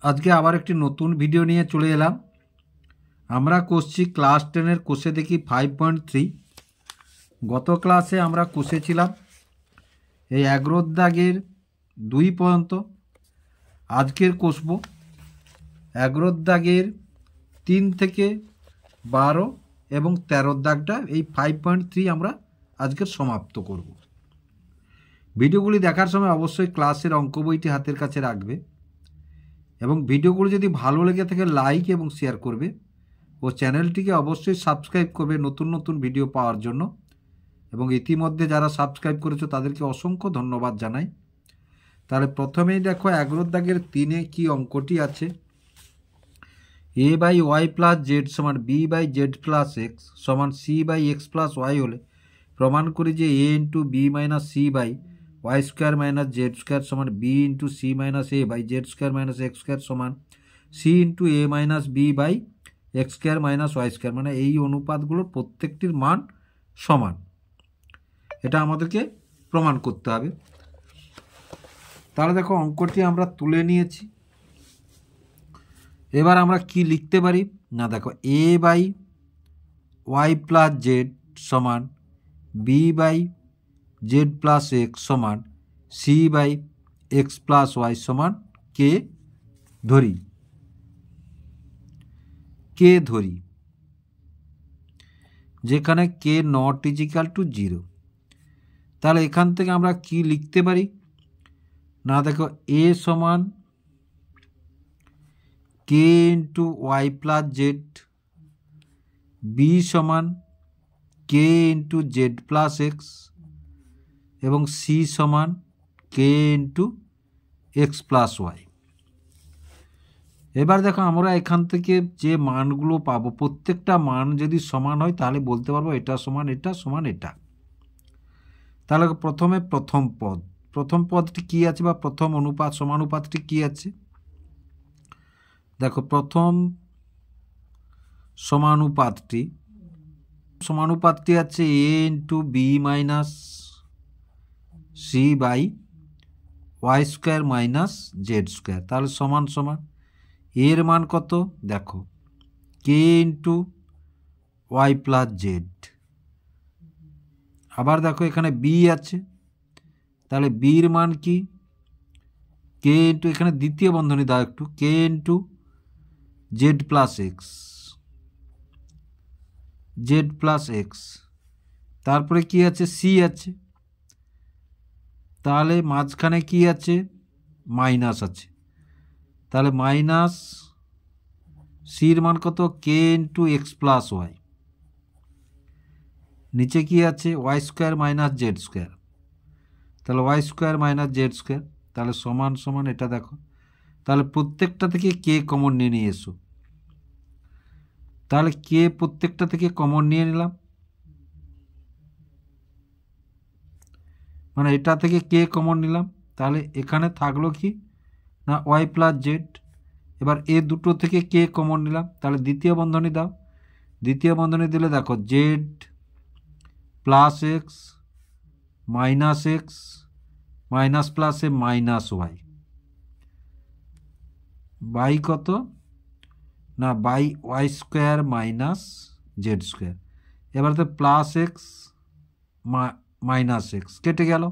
আজকে আবার একটি নতুন ভিডিও নিয়ে চলে এলাম। আমরা করছি ক্লাস 10-এর কোষে দেখি 5.3। গত ক্লাসে আমরা কষেছিলাম এই 11 দাগের 2 পর্যন্ত। আজকের কষব 11 দাগের 3 থেকে 12 এবং 13 দাগটা। এই 5.3 আমরা আজকের সমাপ্ত করব। ভিডিওগুলি দেখার সময় অবশ্যই ক্লাসের অঙ্ক বইটি হাতের কাছে রাখবে এবং ভিডিওগুলো যদি ভালো লেগে থাকে লাইক এবং শেয়ার করবে ও চ্যানেলটিকে অবশ্যই সাবস্ক্রাইব করবে নতুন নতুন ভিডিও পাওয়ার জন্য। এবং ইতিমধ্যে যারা সাবস্ক্রাইব করেছো তাদেরকে অসংখ্য ধন্যবাদ জানাই। তাহলে প্রথমেই দেখো 11 দাগের 3-এ কি অঙ্কটি আছে। a/y + z = b/z + x = c/x + y হলে প্রমাণ করি যে a × b - c/y² - z² = b × c - a/z² - x² = c × a - b/x² - y²। মানে এই অনুপাতগুলোর প্রত্যেকটির মান সমান, এটা আমাদেরকে প্রমাণ করতে হবে। তাহলে দেখো অঙ্কটি আমরা তুলে নিয়েছি। এবার আমরা কি লিখতে পারি না, দেখো a/y + z = b/z + x = c/x + y = k ধরি যেখানে k ≠ 0। তাহলে এখান থেকে আমরা কি লিখতে পারি না, দেখো a = k × y + z, b = k × z + x এবং c = k × x + y। এবার দেখো আমরা এখান থেকে যে মানগুলো পাবো প্রত্যেকটা মান যদি সমান হয় তাহলে বলতে পারবো এটা সমান এটা সমান এটা। তাহলে প্রথমে প্রথম পদটি কি আছে বা প্রথম অনুপাত সমানুপাতটি কি আছে, দেখো প্রথম সমানুপাতটি আছে a × b - c/y² - z²। তাহলে সমান সমান এর মান কত, দেখো k × y + z। আবার দেখো এখানে b আছে, তাহলে bর মান কি, k × এখানে দ্বিতীয় বন্ধনী দাও একটু, k × z + x। তারপরে কি আছে, c আছে, তাহলে মাঝখানে কি আছে, মাইনাস আছে, তাহলে মাইনাস সির মান কত, k × x + y। নিচে কি আছে, y² - z², তাহলে y² - z²। তাহলে সমান সমান এটা দেখো, তাহলে প্রত্যেকটা থেকে কে কমন নিয়ে এসো। তাহলে কে প্রত্যেকটা থেকে কমন নিয়ে নিলাম, মানে এটা থেকে কে কমন নিলাম, তাহলে এখানে থাকলো কি না y + z। এবার এ দুটো থেকে কে কমন নিলাম, তাহলে দ্বিতীয় বন্ধনী দাও, দ্বিতীয় বন্ধনী দিলে দেখো z + x - x মাইনাস প্লাসে -y বাই কত না বাই y² - z²। এবার তো +x - x কেটে গেল।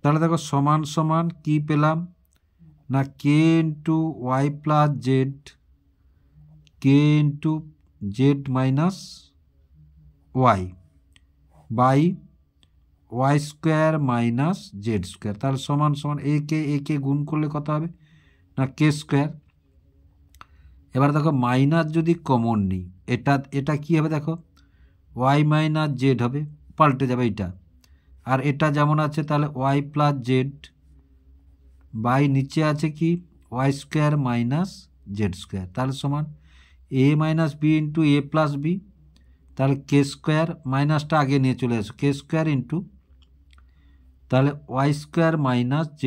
তাহলে দেখো সমান সমান কি পেলাম না k × y + z k × z - y by y² - z²। তাহলে সমান সমান একে গুণ করলে কত হবে না k²। এবার দেখো মাইনাস যদি কমন নিই, এটা কি হবে, দেখো y - z হবে, পাল্টে যাবে এটা। আর এটা যেমন আছে তাহলে y + z বাই নিচে আছে কি y² - z²। তাহলে সমান a - b × a + b, তাহলে k² মাইনাসটা আগে নিয়ে চলে আসো, k² তাহলে y² - z²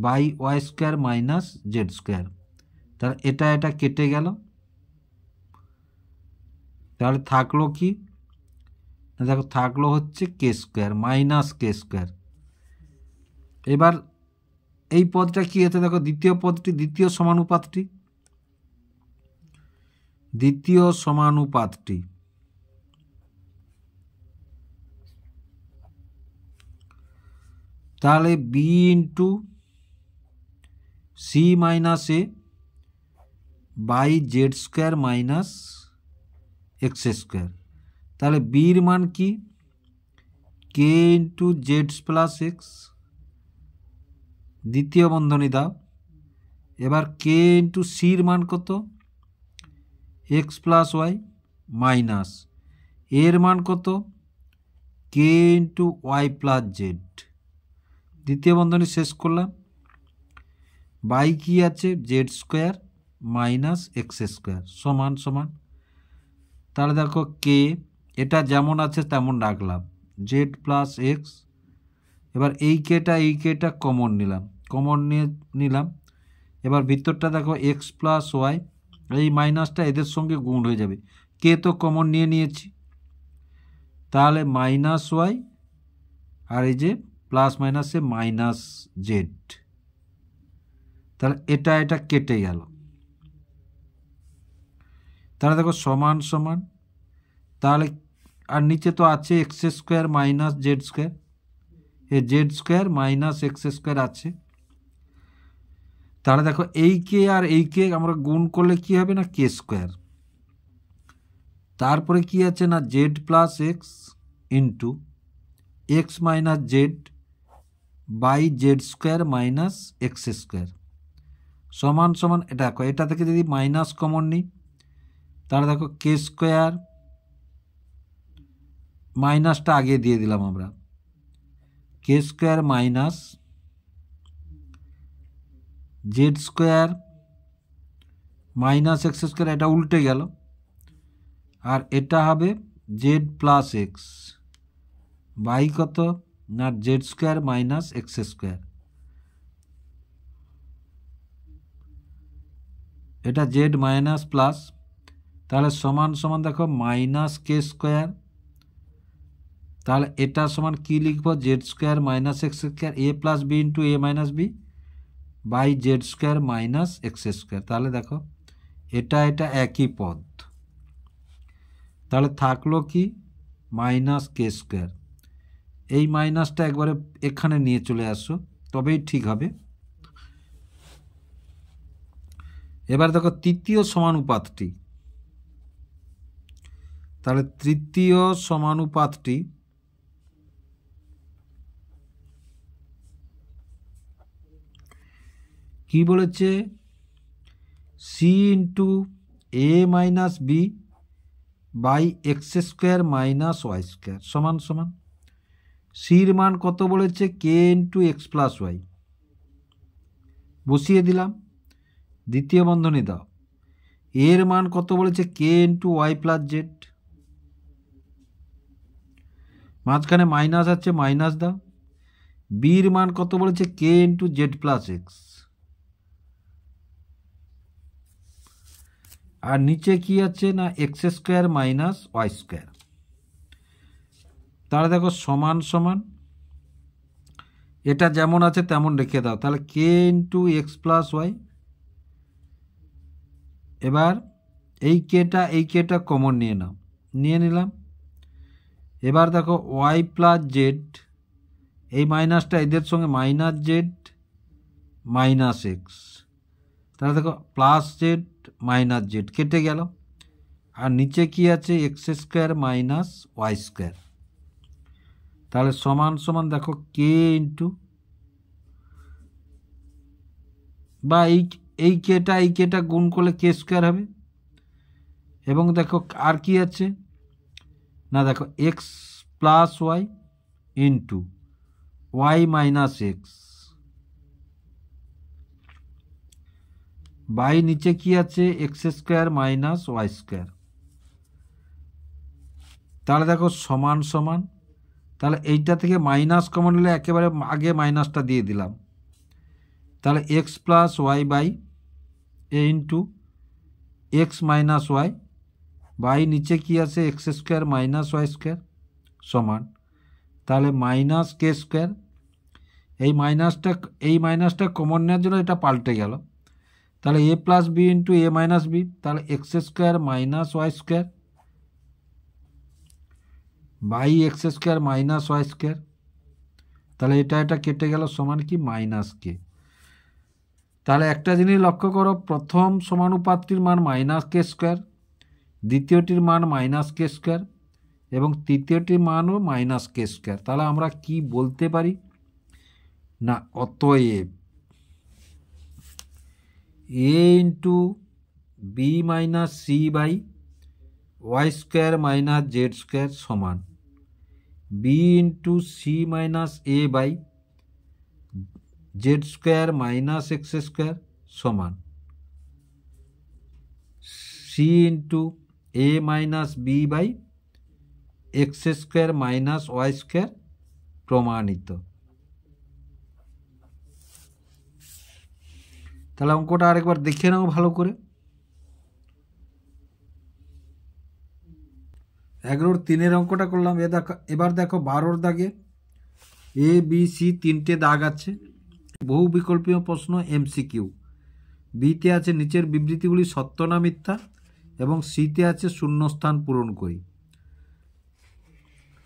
by y² - z²। তাহলে এটা কেটে গেল। তাহলে থাকলো কি, দেখো থাকলো হচ্ছে k² - k²। এবার এই পদটা কি আছে দেখো, দ্বিতীয় পদটি, দ্বিতীয় সমানুপাতটি তাহলে B into C minus A by Z square minus X square. তাহলে বির মান কি, K into Z plus X, দ্বিতীয় বন্ধনী দাও। এবার কে ইন্টু সির মান কত, এক্স প্লাস ওয়াই মাইনাস এর মান কত, কে ইন্টু ওয়াই প্লাস জেড, দ্বিতীয় বন্ধনী শেষ করলাম। বাই কি আছে, Z square minus X square সমান সমান। তাহলে দেখো কে, এটা যেমন আছে তেমন রাখলাম, জেড প্লাস এক্স। এবার এই কেটা কমন নিলাম। এবার ভিতরটা দেখো এক্স প্লাস ওয়াই, এই মাইনাসটা এদের সঙ্গে গুণ হয়ে যাবে, কে তো কমন নিয়েছি। তাহলে মাইনাস ওয়াই আর এই যে প্লাস মাইনাসে মাইনাস জেড, তাহলে এটা কেটে গেল। তাহলে দেখো সমান সমান, তাহলে আর নিচে তো আছে x square minus Z square, এই Z square minus X square আছে। তাহলে দেখো এই কে আর এই কে আমরা গুণ করলে কি হবে না, কে স্কোয়ার। তারপরে কি আছে না, Z plus X into x minus Z by Z square minus X square সমান সমান। এটা থেকে যদি মাইনাস কমন নিই, তাহলে দেখো কে স্কোয়ার, মাইনাসটা আগে দিয়ে দিলাম আমরা, কে square minus Z square minus X square, এটা উল্টে গেল। আর এটা হবে জেড প্লাস এক্স বাই কত না, Z square minus X square, এটা জেড মাইনাস প্লাস। তাহলে সমান সমান দেখো মাইনাস কে স্কোয়ার, তাহলে এটা সমান কি লিখব, Z square minus X square A plus B into A minus B by Z square minus X square. তাহলে দেখো এটা একই পদ। তাহলে থাকলো কি, মাইনাস কে স্কোয়ার, এই মাইনাসটা একবারে এখানে নিয়ে চলে আসো, তবেই ঠিক হবে। এবার দেখো তৃতীয় সমানুপাতটি, তাহলে তৃতীয় সমানুপাতটি কি বলেছে, C into A minus B by x square minus Y square সমান সমান। সির মান কত বলেছে, K into X plus Y, বসিয়ে দিলাম, দ্বিতীয় বন্ধনী দাও। এর মান কত বলেছে, K into Y plus Z, মাঝখানে মাইনাস আছে মাইনাস দাও। বির মান কত বলেছে, K into Z plus X, আর নিচে কি আছে না, X square minus Y square. তাহলে দেখো সমান সমান, এটা যেমন আছে তেমন রেখে দাও। তাহলে কে ইন্টু এক্স প্লাস ওয়াই, এবার এই কেটা কমন নিয়ে নিলাম। এবার দেখো ওয়াই প্লাস জেড, এই মাইনাসটা এদের সঙ্গে মাইনাস জেড মাইনাস এক্স, তাহলে দেখো প্লাস জেড মাইনাস জেড কেটে গেল। আর নিচে কি আছে, x square minus Y square. তাহলে সমান সমান দেখো কে ইন্টু, বা এই কেটা গুণ করলে কে স্কোয়ার হবে। এবং দেখো আর কি আছে না, দেখো X plus Y into Y minus X by নিচে কি আছে, x square minus Y square. তাহলে দেখো সমান সমান, তাহলে এইটা থেকে মাইনাস কমন নিলে একেবারে আগে মাইনাসটা দিয়ে দিলাম। তাহলে x plus y by a into x minus y by নিচে কি আছে, x square minus Y square সমান। তাহলে মাইনাস কে স্কোয়ার, এই মাইনাসটা কমন নেওয়ার জন্য এটা পাল্টে গেল। তাহলে a plus B into A minus b, তাহলে x square minus Y square by x square minus Y square. তাহলে এটা কেটে গেল, সমান কি মাইনাস কে। তাহলে একটা জিনিস লক্ষ্য করো, প্রথম সমানুপাতটির মান মাইনাস কে স্কোয়ার, দ্বিতীয়টির মান মাইনাস কে স্কোয়ার এবং তৃতীয়টির মানও মাইনাস কে স্কোয়ার। তাহলে আমরা কি বলতে পারি না, অতএব A into B minus C by Y square minus Z square সমান B into C minus A by Z square minus X square সমান C into A minus B by x square minus Y square প্রমাণিত। তাহলে অঙ্কটা আরেকবার দেখে নাও ভালো করে। 11-3 অঙ্কটা করলাম। এবার দেখো 12 দাগে এ বি সি 3টে দাগ আছে, বহু বিকল্পীয় প্রশ্ন এমসিকিউ। বিতে আছে নিচের বিবৃতিগুলি সত্য না মিথ্যা এবং সিতে আছে শূন্যস্থান পূরণ করি।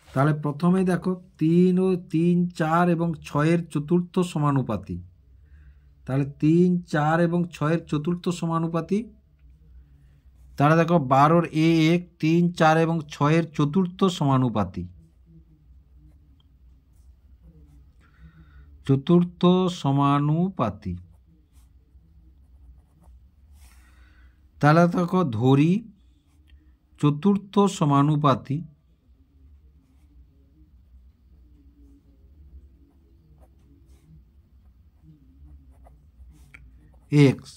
তাহলে প্রথমে দেখো 3 ও 3, 4 এবং 6-এর চতুর্থ সমানুপাতি। তাহলে 3, 4 এবং 6-এর চতুর্থ সমানুপাতি। তাহলে দেখো 12-র এ 1, 3, 4 এবং 6-এর চতুর্থ সমানুপাতি। চতুর্থ সমানুপাতি। তাহলে দেখো ধরি চতুর্থ সমানুপাতি এক্স।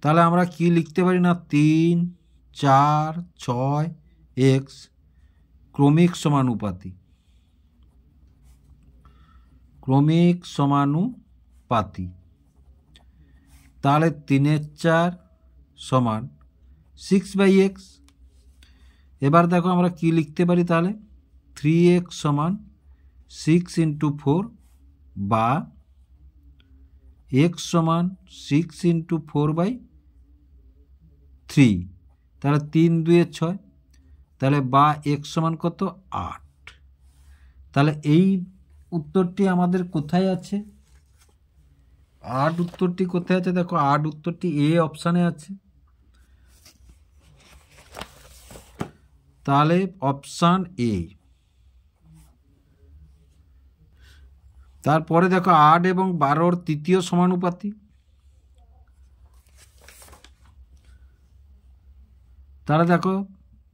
তাহলে আমরা কি লিখতে পারি না, 3, 4, 6 এক্স ক্রমিক সমানুপাতি। ক্রমিক সমানুপাতি। তাহলে 3/4 সমান 6/x। এবার দেখো আমরা কি লিখতে পারি, তাহলে 3x সমান 6 × 4 বা x সমান 6 × 4/3। তাহলে 3 2 6, তাহলে বা x সমান কত 8। তাহলে এই উত্তরটি আমাদের কোথায় আছে, 8 উত্তরটি কোথায় আছে, দেখো 8 উত্তরটি এ অপশানে আছে। তাহলে অপশান এ। তারপরে দেখো 8 এবং 12-র তৃতীয় সমানুপাতি। তাহলে দেখো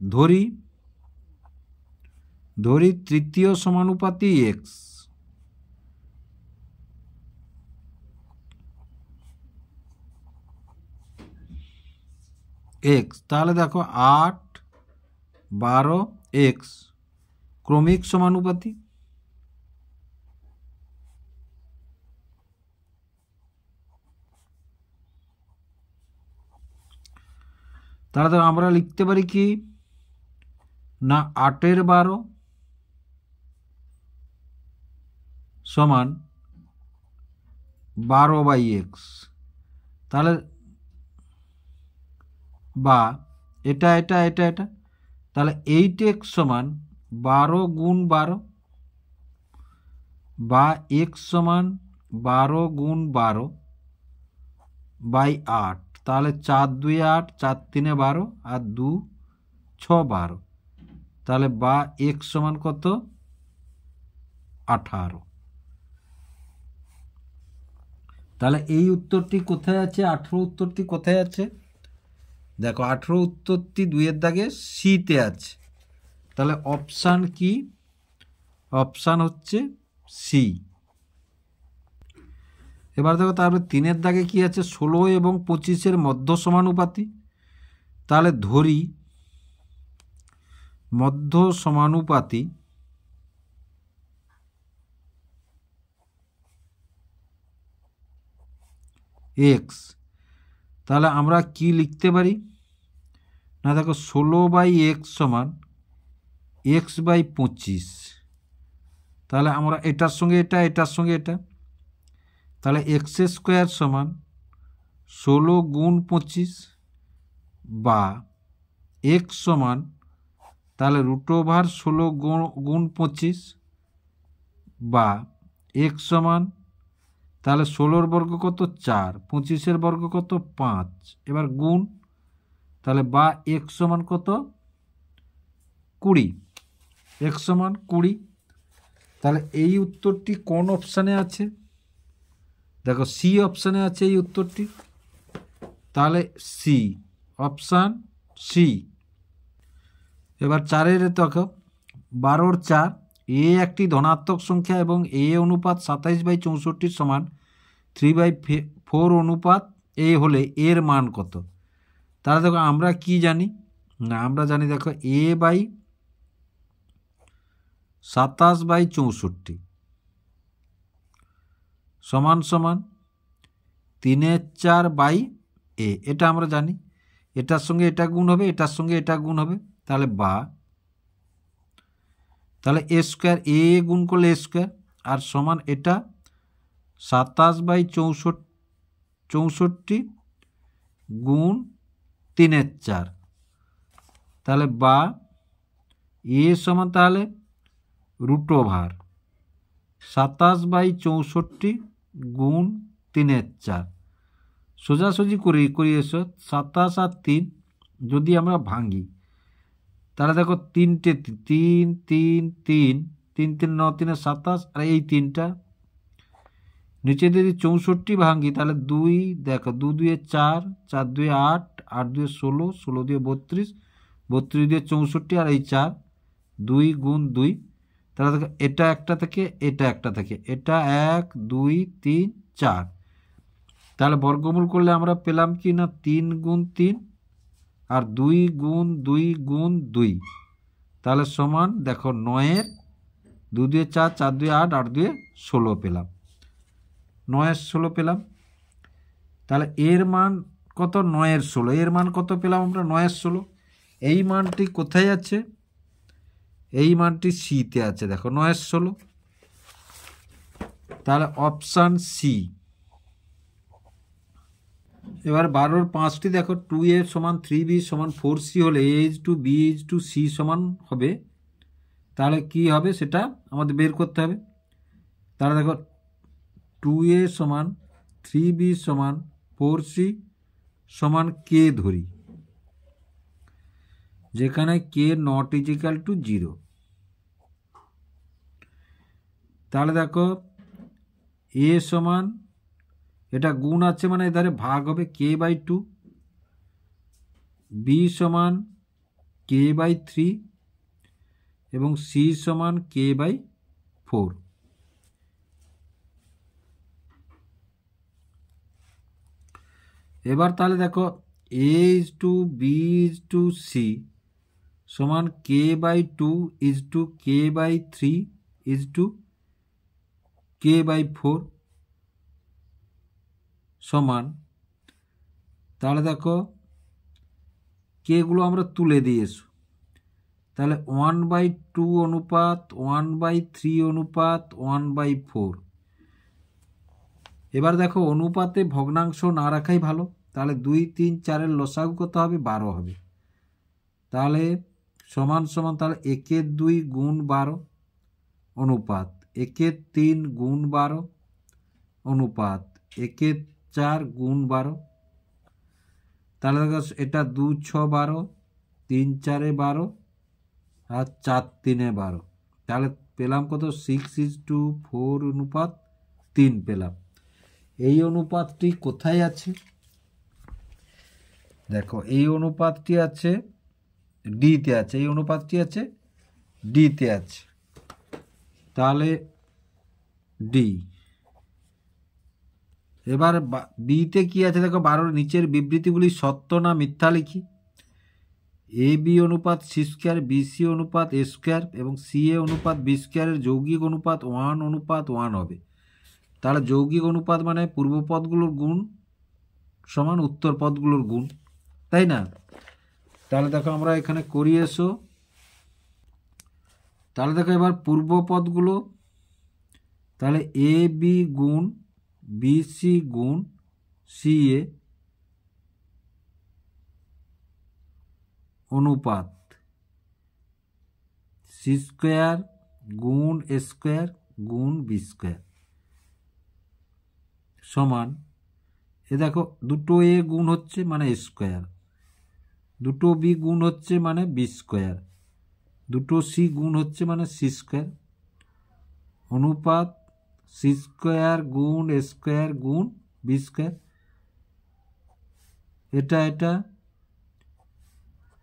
ধরি তৃতীয় সমানুপাতি এক্স। তাহলে দেখো 8, 12 এক্স ক্রমিক সমানুপাতি। তাহলে দেখো আমরা লিখতে পারি কি না, 8-এর 12 সমান 12/x। তাহলে বা এটা তাহলে 8x সমান 12 × 12 বা x সমান 12 × 12/8। তাহলে 4 2 8, 4 3 12 আর 2 6 12। তাহলে বা x সমান কত 18। তাহলে এই উত্তরটি কোথায় আছে, 18 উত্তরটি কোথায় আছে, দেখো 18 উত্তরটি 2-এর দাগে সিতে আছে। তাহলে অপশান কি, অপশান হচ্ছে সি। এবার দেখো তারপরে 3-এর দাগে কি আছে, 16 এবং 25-এর মধ্য সমানুপাতি। তাহলে ধরি মধ্য সমানুপাতি এক্স। তাহলে আমরা কি লিখতে পারি না, দেখো 16/x সমান x/25। তাহলে আমরা এটার সঙ্গে এটা, এটার সঙ্গে এটা, তাহলে এক্স স্কোয়ার সমান 16 গুণ 25 বা এক্স সমান তাহলে √16 গুণ 25 বা এক্স সমান তাহলে 16 বর্গ কত 4, 25 বর্গ কত 5, এবার গুণ তাহলে বা এক্স সমান কত 20, এক্স সমান 20। তাহলে এই উত্তরটি কোন অপশানে আছে? দেখো সি অপশানে আছে এই উত্তরটি, তাহলে সি, অপশান সি। এবার 4 দেখো 12/4, এ একটি ধনাত্মক সংখ্যা এবং এ অনুপাত 27/64 সমান 3/4 অনুপাত এ হলে এর মান কত? তাহলে দেখো আমরা কি জানি না, আমরা জানি দেখো a/27/64 সমান সমান 3/4/a, এটা আমরা জানি। এটার সঙ্গে এটা গুণ হবে, এটার সঙ্গে এটা গুণ হবে, তাহলে বা তাহলে এ স্কোয়ার, এ গুণ করলে এ স্কোয়ার আর সমান এটা 27/64 গুণ 3/4, তাহলে বা এ সমান তাহলে √27/64 গুণ 3/4। সোজাসুজি করি এসো, 27 আর 3 যদি আমরা ভাঙি তাহলে দেখো 3টে 3 3 3 3 3 9 3 27 আর এই 3টা নিচে যদি 64 ভাঙি তাহলে 2, দেখো 2 2 4, 4 2 8, 8 2 16, 16 2 32, 32 2 64 আর এই 4, 2 গুণ 2, তাহলে দেখো এটা একটা থেকে এটা একটা থেকে, এটা 1 2 3 4, তাহলে বর্গমূল করলে আমরা পেলাম কি না 3 গুণ 3 আর 2 গুণ 2 গুণ 2, তাহলে সমান দেখো 9 2 2 4, 4 2 8, 8 2 16 পেলাম, 9/16 পেলাম। তাহলে এর মান কত 9/16, এর মান কত পেলাম আমরা 9/16। এই মানটি কোথায় আছে? এই মানটি সিতে আছে, দেখো 9/16, তাহলে অপশান সি। এবার 12/5টি দেখো 2a সমান 3b সমান 4c হলে a/b/c সমান হবে, তাহলে কি হবে সেটা আমাদের বের করতে হবে। তাহলে দেখো 2a সমান 3b সমান 4c সমান k ধরি, যেখানে k not equal to 0। তাহলে দেখো a সমান এটা গুণ আছে মানে এধারে ভাগ হবে k/2, b সমান k/3 এবং c সমান k/4। এবার তাহলে দেখো a/b/c সমান k/2 k/3 k/4 সমান, তাহলে দেখো কেগুলো আমরা তুলে দিয়েছি, তাহলে 1/2 অনুপাত 1/3 অনুপাত 1/4। এবার দেখো অনুপাতে ভগ্নাংশ না রাখাই ভালো, তাহলে 2 3 4-এর লসাগু কত হবে 12 হবে, তাহলে সমান সমান তাহলে 1/2 গুণ 12 অনুপাত 1/3 গুণ 12 অনুপাত 1/4 গুণ 12, তাহলে দেখো এটা 2 6 12, 3 4 12 আর 4 3 12, তাহলে পেলাম কত 6:4 অনুপাত 3 পেলাম। এই অনুপাতটি কোথায় আছে? দেখো এই অনুপাতটি আছে ডিতে আছে, এই অনুপাতটি আছে ডিতে আছে, তাহলে ডি। এবার বিতে কি আছে দেখো 12 নিচের বিবৃতিগুলি সত্য না মিথ্যা লিখি। এ বি অনুপাত সি স্কোয়ার, বি সি অনুপাত এ স্কোয়ার এবং সি এ অনুপাত বি স্কোয়ারের যৌগিক অনুপাত 1:1 হবে। তাহলে যৌগিক অনুপাত মানে পূর্বপদগুলোর গুণ সমান উত্তর পদগুলোর গুণ, তাই না? তাহলে দেখো আমরা এখানে করি এসো, তাহলে দেখো এবার পূর্বপদগুলো, তাহলে এ বি গুণ বিসি গুণ সিএ অনুপাত সি স্কোয়ার গুণ এ স্কোয়ার গুণ বি স্কোয়ার সমান, এ দেখো দুটো এ গুণ হচ্ছে মানে এ স্কোয়ার, দুটো বি গুণ হচ্ছে মানে বি স্কোয়ার, দুটো সি গুণ হচ্ছে মানে সি স্কোয়ার অনুপাত সি স্কোয়ার গুণ এ স্কোয়ার গুণ বি স্কোয়ার। এটা এটা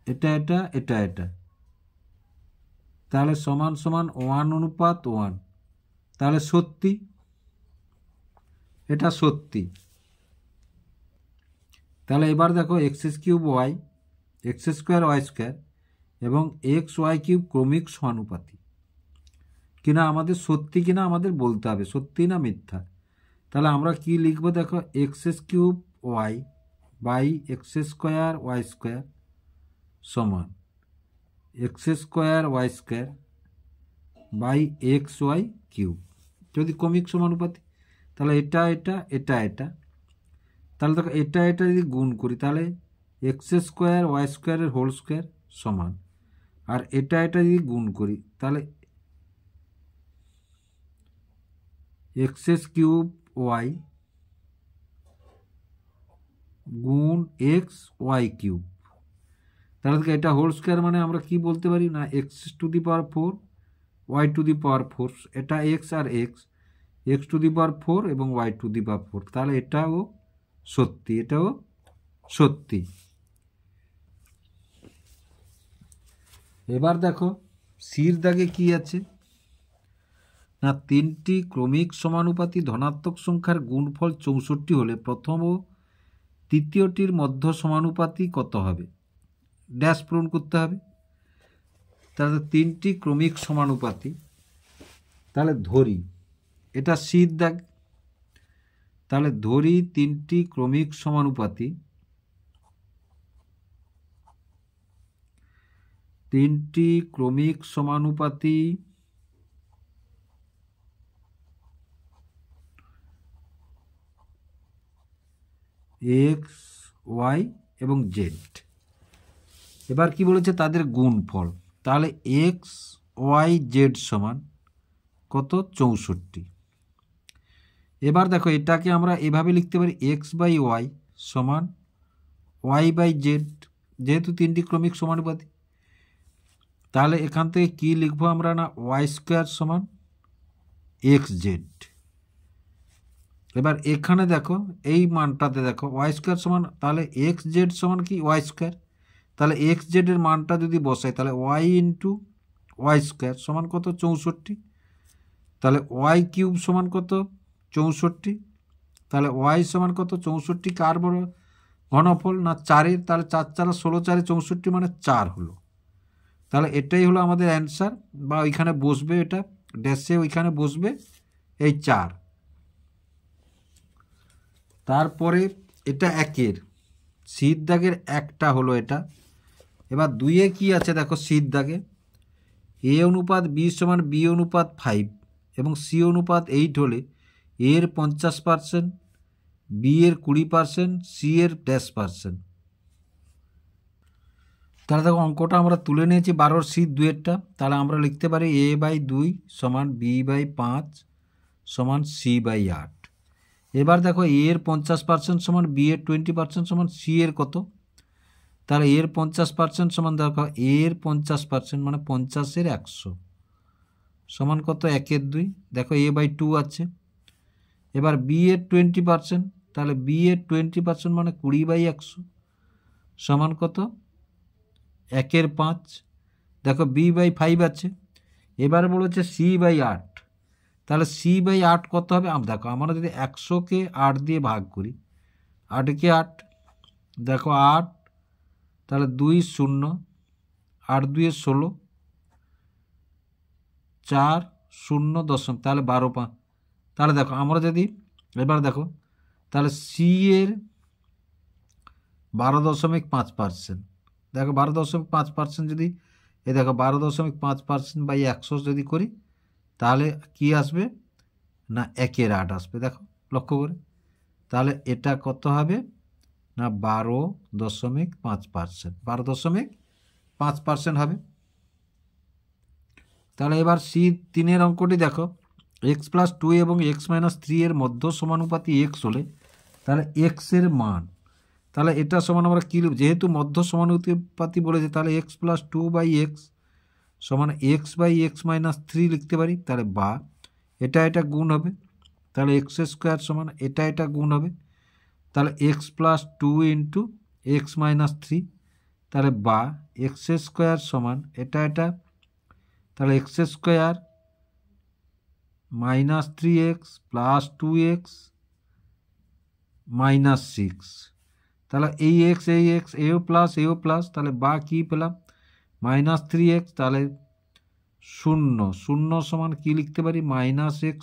এটা এটা এটা এটা তাহলে সমান সমান 1 অনুপাত 1, তাহলে সত্যি এটা সত্যি। তাহলে এবার দেখো x cube y x square Y square এবং এক্স ওয়াই কিউব ক্রমিক সমানুপাতি কিনা আমাদের সত্যি কিনা আমাদের বলতে হবে, সত্যি না মিথ্যা। তাহলে আমরা কি লিখবো দেখো, x cube Y by x square Y square সমান X square Y square by X Y cube যদি ক্রমিক সমানুপাতি। তাহলে এটা এটা এটা এটা তাহলে দেখো এটা এটা যদি গুণ করি তাহলে এক্স স্কোয়ার ওয়াই স্কোয়ারের হোল স্কোয়ার সমান, আর এটা এটা যদি গুণ করি তাহলে এক্স কিউব ওয়াই গুণ এক্স ওয়াই কিউব। তাহলে দেখো এটা হোল স্কোয়ার মানে আমরা কি বলতে পারি না, X to the power 4 Y to the power 4, এটা এক্স আর X, X to the power 4 এবং ওয়াই টু দি পাওয়ার 4, তাহলে এটাও সত্যি, এটাও সত্যি। এবার দেখো সির দাগে কি আছে না, 3টি ক্রমিক সমানুপাতি ধনাত্মক সংখ্যার গুণফল 64 হলে প্রথম ও তৃতীয়টির মধ্য সমানুপাতি কত হবে, ড্যাশ পূরণ করতে হবে। তাহলে 3টি ক্রমিক সমানুপাতি, তাহলে ধরি এটা সির দাগ, তাহলে ধরি 3টি ক্রমিক সমানুপাতি, 3টি ক্রমিক সমানুপাতি এক্স ওয়াই এবং জেড। এবার কি বলেছে তাদের গুণফল, তাহলে এক্স ওয়াই জেড সমান কত 64। এবার দেখো এটাকে আমরা এভাবে লিখতে পারি এক্স বাই ওয়াই সমান ওয়াই বাই জেড, যেহেতু 3টি ক্রমিক সমানুপাতি। তাহলে এখান থেকে কি লিখবো আমরা না, ওয়াই স্কোয়ার সমান এক্স জেড। এবার এখানে দেখো এই মানটাতে দেখো ওয়াই স্কোয়ার সমান, তাহলে এক্স জেড সমান কি ওয়াই স্কোয়ার, তাহলে এক্স জেডের মানটা যদি বসাই তাহলে ওয়াই ইন্টু ওয়াই স্কোয়ার সমান কত 64, তাহলে ওয়াই কিউব সমান কত 64, তাহলে ওয়াই সমান কত 64 কার বড় ঘনফল না 4-এর, তাহলে 4 4 16 4 64 মানে 4 হলো। তাহলে এটাই হলো আমাদের অ্যান্সার, বা ওইখানে বসবে এটা ড্যাশে, ওইখানে বসবে এই 4। তারপরে এটা একের সির দাগের একটা হলো এটা। এবার 2-এ কি আছে দেখো, সির দাগে এ অনুপাত বি সমান বি অনুপাত 5 এবং সি অনুপাত 8 হলে এর 50%, বি এর 20%, সি এর -%। তাহলে দেখো অঙ্কটা আমরা তুলে নিয়েছি 12 সির 2-এরটা, তাহলে আমরা লিখতে পারি এ বাই 2 সমান বি বাই 5 সমান সি বাই 8। এবার দেখো এর 50% সমান বি এর 20% সমান সি এর কত, তাহলে এর 50% সমান দেখো এর 50% মানে 50-এর 100 সমান কত 1-এর 2, দেখো এ বাই 2 আছে। এবার বি এর 20%, তাহলে বি এর 20% মানে 20/100 সমান কত 1-এর 5, দেখো বি বাই 5 আছে। এবার বলেছে সি বাই 8, তাহলে সি বাই 8 কত হবে, দেখো আমরা যদি 100-কে 8 দিয়ে ভাগ করি, 8-কে 8 দেখো 8, তাহলে 2 0, 8 2 16, 4 0 দশমিক, তাহলে 12 5। তাহলে দেখো আমরা যদি এবার দেখো তাহলে সি এর 12.5%, দেখো 12.5% যদি এ দেখো 12.5% বাই 100 যদি করি তাহলে কি আসবে না 1-এর 8 আসবে। দেখো লক্ষ্য করে, তাহলে এটা কত হবে না 12.5%, 12.5% হবে। তাহলে এবার C3 এর অঙ্কটি দেখো, x+2 এবং x-3 এর মধ্য সমানুপাতি x হলে তাহলে x এর মান, তাহলে এটা সমান আমরা কী লিখব, যেহেতু মধ্য সমানুপাতি বলেছে তাহলে x+2/x সমান x/x-3 লিখতে পারি। তাহলে বা এটা গুণ হবে, তাহলে x² সমান এটা গুণ হবে, তাহলে x+2 × x-3, তাহলে বা x² সমান এটা তাহলে x² -3x + 2x - 6, তাহলে এই x এও প্লাস, তাহলে বা কী পেলাম -3x, তাহলে 0 সমান কী লিখতে পারি -x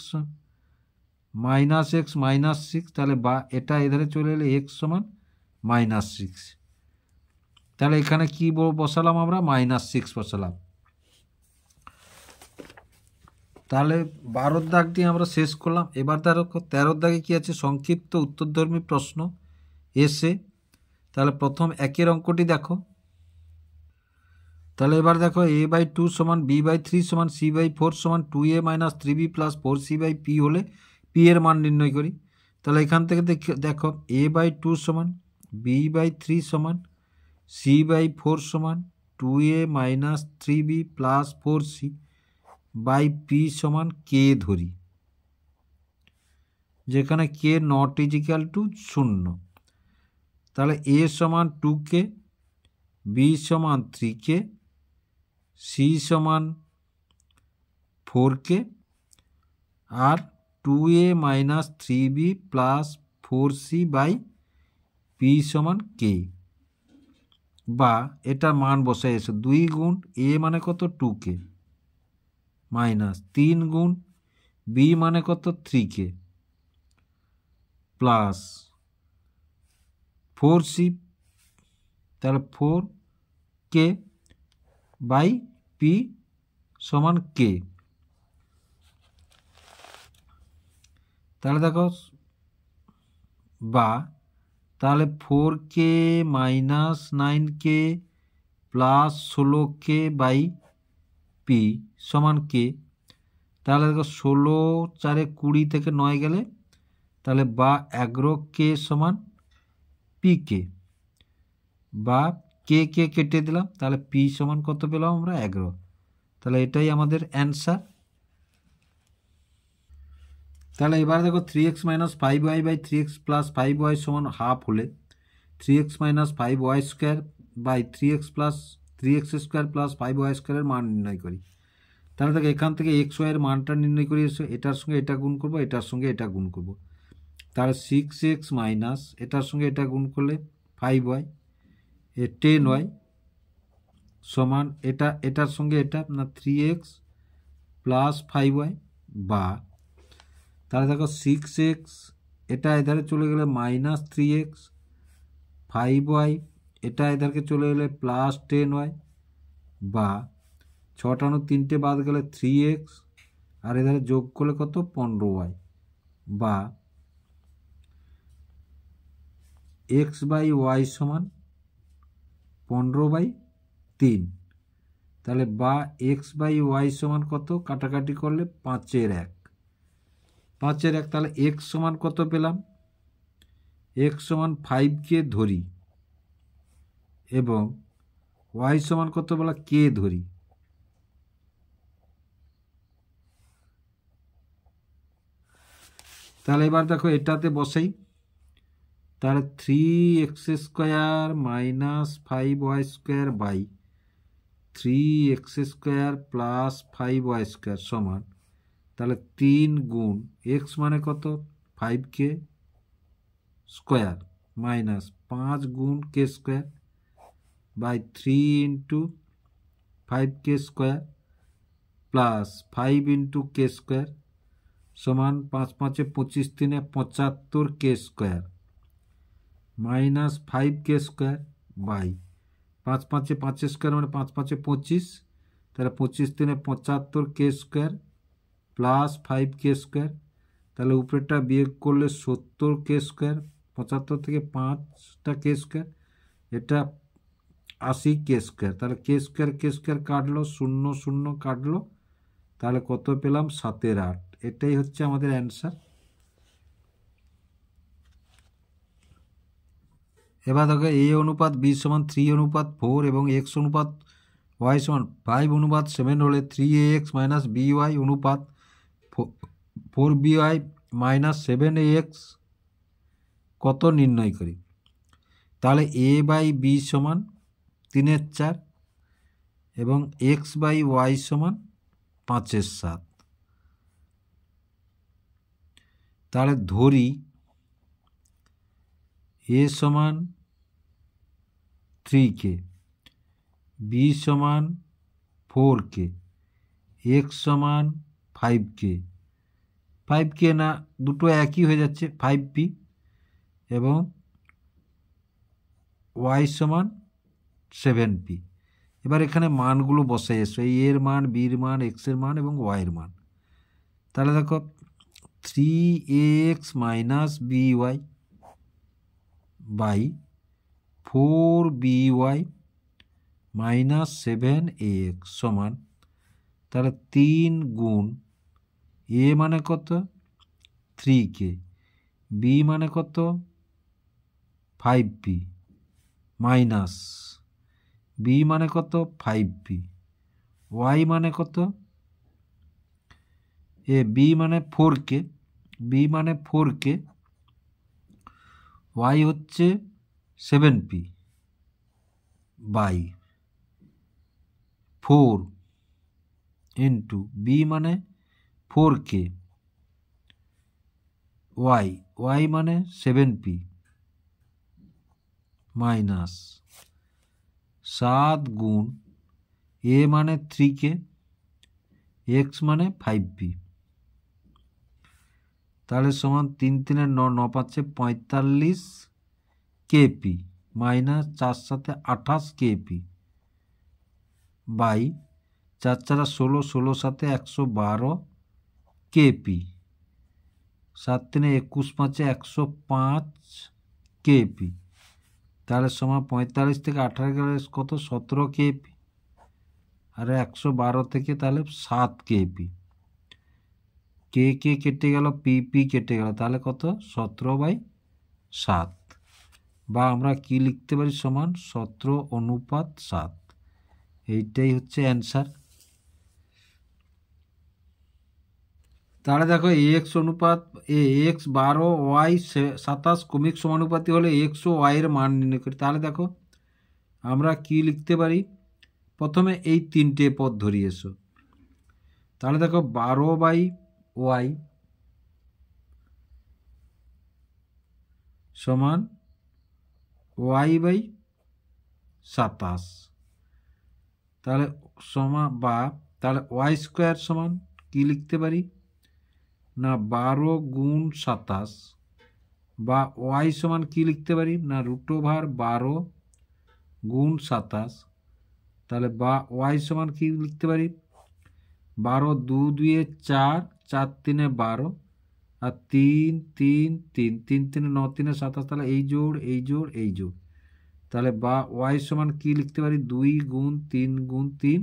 -6, তাহলে বা এটা এধারে চলে এলে x সমান -6, তাহলে এখানে কি বসালাম আমরা -6 বসালাম। তাহলে 12 দাগটি আমরা শেষ করলাম। এবার দেখো 13 দাগে কি আছে, সংক্ষিপ্ত উত্তরধর্মী প্রশ্ন এসে। তাহলে প্রথম একের অঙ্কটি দেখো, তাহলে এবার দেখো a/2 সমান b/3 সমান c/4 সমান 2a - 3b + 4c/p হলে p এর মান নির্ণয় করি। তাহলে এখান থেকে দেখো a/2 সমান b/3 সমান c/4 সমান 2a - 3b + 4c/p সমান k ধরি, যেখানে k ≠ 0। তাহলে a সমান 2k, b সমান 3k, c সমান 4k আর 2a - 3b + 4c/p সমান k, বা এটার মান বসাই এসে 2 গুণ a মানে কত 2k মাইনাস 3 গুণ b মানে কত 3k প্লাস 4c, তাহলে 4k/p সমান k। তাহলে দেখো বা তাহলে 4k - 9k + 16k/p সমান k। তাহলে দেখো 16 4 20 থেকে 9 গেলে, তাহলে বা 11k সমান pk, বা কে কেটে দিলাম, তাহলে p সমান কত পেলাম আমরা 11। তাহলে এটাই আমাদের অ্যান্সার। তাহলে এবার দেখো 3x - 5y/3x + 5y সমান হাফ হলে 3x - 5y² 3x + 5y² এর মান নির্ণয় করি। তাহলে দেখো এখান থেকে xy এর মানটা নির্ণয় করি, এটার সঙ্গে এটা গুণ করবো, এটার সঙ্গে এটা গুণ করব। তাহলে 6x মাইনাস এটার সঙ্গে এটা গুণ করলে 5y 10y সমান এটার সঙ্গে এটা না 3x + 5y, বা তাহলে দেখো 6x এটা এধারে চলে গেলে -3x, 5y এটা এধারকে চলে গেলে +10y, বা 6টা 3টে বাদ গেলে 3x আর এধারে যোগ করলে কত 15y, বা x/y সমান 15/3। তাহলে বা x/y সমান কত, কাটাকাটি করলে 5-এর 1, 5-এর 1। তাহলে x সমান কত পেলাম, x সমান 5k ধরি এবং y সমান কত বলা k ধরি। তাহলে এবার দেখো এটাতে বসাই, তাহলে 3x² - 5y² 3x² + 5y² সমান, তাহলে 3 গুণ x মানে কত 5k স্কোয়ার মাইনাস 5 গুণ k² by 3 × 5k² plus 5 × k² সমান 5 × 5 = 25, 3 × 75k² মাইনাস 5k² বাই 5 × 5 = 5² মানে 5 × 5 = 25, তাহলে 25 × 3 = 75k² প্লাস 5k² তাহলে উপরেরটা বিয়োগ করলে 70 স্কোয়ার, 75 থেকে 5টা স্কোয়ার, এটা 80 স্কোয়ার। তাহলে স্কোয়ার কাটলো, 0 0 কাটলো, তাহলে কত পেলাম? 7 8। এটাই হচ্ছে আমাদের অ্যান্সার। এবার দেখো a অনুপাত b সমান 3 অনুপাত 4 এবং x অনুপাত y সমান 5 অনুপাত 7 হলে 3ax মাইনাস by অনুপাত 4by মাইনাস 7ax কত নির্ণয় করি? তাহলে a বাই b সমান 3/4 এবং x বাই y সমান 5/7। তাহলে ধরি a সমান 3k, b সমান 4k, x সমান 5k। 5k না, দুটো একই হয়ে যাচ্ছে, 5p, এবং y সমান 7p। এবার এখানে মানগুলো বসে এসো, এই এর মান, বির মান, এক্সের মান এবং ওয়াইয়ের মান। তাহলে দেখো 3ax minus by by 4by minus 7ax সমান, তাহলে 3 গুণ a মানে কত? 3k, b মানে কত? 5p, মাইনাস b মানে কত? 5p, y মানে কত? b মানে 4k, b মানে 4k, y হচ্ছে 7p বাই 4 ইন্টু b মানে 4k, y মানে 7p মাইনাস 7 গুণ a মানে 3k, x মানে 5p। তাহলে সমান 3 3 9 9 5 45 kp minus 4 7 28 kp by 4 4 16 16 7 112 kp, 7 3 21 5 105 kp। তাহলে সমান 45 থেকে 18 গেলে কত? 17 kp, আর 112 থেকে তাহলে 7 kp। কে কেটে গেল, পি কেটে গেল, তাহলে কত? 17/7, বা আমরা কি লিখতে পারি? সমান 17/7। এইটাই হচ্ছে অ্যান্সার। তাহলে দেখো এক্স অনুপাত এক্স 12 ওয়াই 27 ক্রমিক সমানুপাতি হলে এক্স ও ওয়াই এর মান নির্ণয় করি। তাহলে দেখো আমরা কি লিখতে পারি? প্রথমে এই 3টে পদ ধরি এসো। তাহলে দেখো 12/y সমান y/27, তাহলে তাহলে ওয়াই স্কোয়ার সমান কি লিখতে পারি? না 12 গুণ 27, বা ওয়াই সমান কি লিখতে পারি? না √12 গুণ 27। তাহলে বা ওয়াই সমান কি লিখতে পারি? 12 2 2 4, 4 3 12, আর 3 3 3 3 3 9 3 27। তাহলে এই জোড়, এই জোড়, এই জোড়। তাহলে বা ওয়াই সমান কি লিখতে পারি? 2 গুণ 3 গুণ 3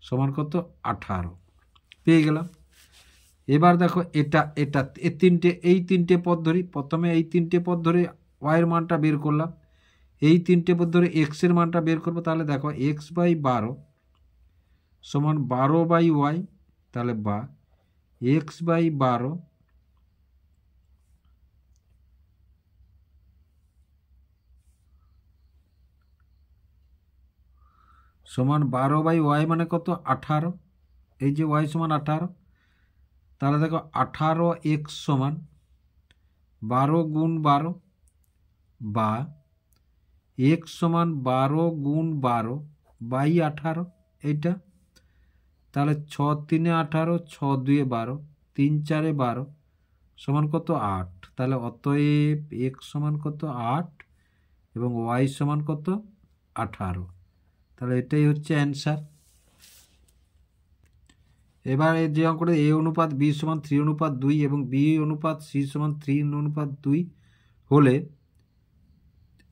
সমান কত? 18 পেয়ে গেলাম। এবার দেখো এটা এই তিনটে পদ ধরি। প্রথমে এই 3টে পদ ধরে ওয়াইয়ের মানটা বের করলাম, এই 3টে পদ ধরে এক্সের মানটা বের করবো। তাহলে দেখো x/12 সমান 12/y, তাহলে বা x/12 সমান 12/y মানে কত? 18। এই যে y সমান 18, তাহলে দেখো 18x সমান 12 গুণ 12, বা x সমান 12 গুণ 12 বাই 18 এইটা। তাহলে 6 3 18, 6 2 12, 3 4 12 সমান কত? 8। তাহলে অতএব x সমান কত? 8 এবং y সমান কত? 18। তাহলে এটাই হচ্ছে অ্যান্সার। এবার এই যে অঙ্কটা এ অনুপাত বি সমান 3:2 এবং বি অনুপাত সি সমান 3:2 হলে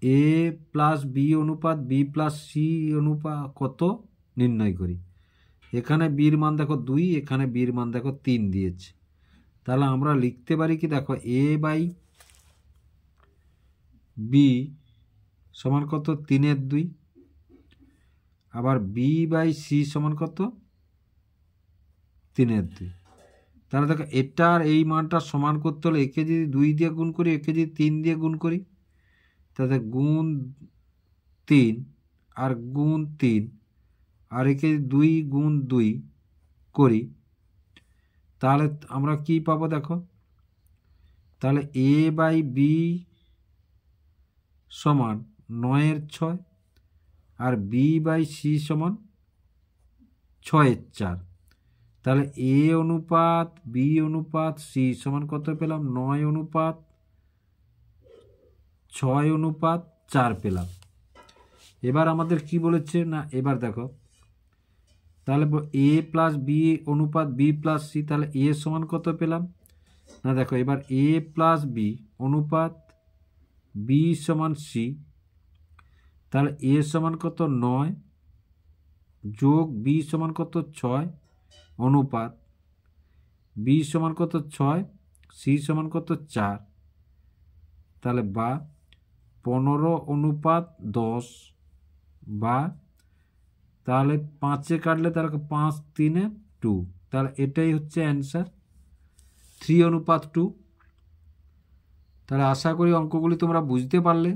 এ প্লাস বি অনুপাত বি প্লাস সি অনুপাত কত নির্ণয় করি। এখানে বির মান দেখো 2, এখানে বির মান দেখো 3 দিয়েছে। তাহলে আমরা লিখতে পারি কি, দেখো এ বাই বি সমান কত 3/2, আবার বি বাই সি সমান কত 3/2। তাহলে দেখো এটার এই মানটা সমান করতে হলে একে যদি 2 দিয়ে গুণ করি, একে যদি 3 দিয়ে গুণ করি, তাহলে গুণ 3 আর গুণ 3 আর একে 2 গুণ 2 করি, তাহলে আমরা কি পাবো দেখো, তাহলে এ বাই বি সমান 9/6 আর বি বাই সি সমান 6/4। তাহলে এ অনুপাত বি অনুপাত সি সমান কত পেলাম, 9/6/4 পেলাম। এবার আমাদের কি বলেছে না, এবার দেখো তাহলে এ প্লাস বি অনুপাত বি প্লাস সি, তাহলে এ সমান কত পেলাম না, দেখো এবার এ প্লাস বি অনুপাত বি সমান সি, তাহলে এ সমান কত 9 যোগ বি সমান কত 6 অনুপাত বি সমান কত 6, সি সমান কত 4, তাহলে বা 15/10 বা তাহলে 5-এ কাটলে তাহলে 5×3=2। তাহলে এটাই হচ্ছে অ্যান্সার 3:2। তাহলে আশা করি অঙ্কগুলি তোমরা বুঝতে পারলে।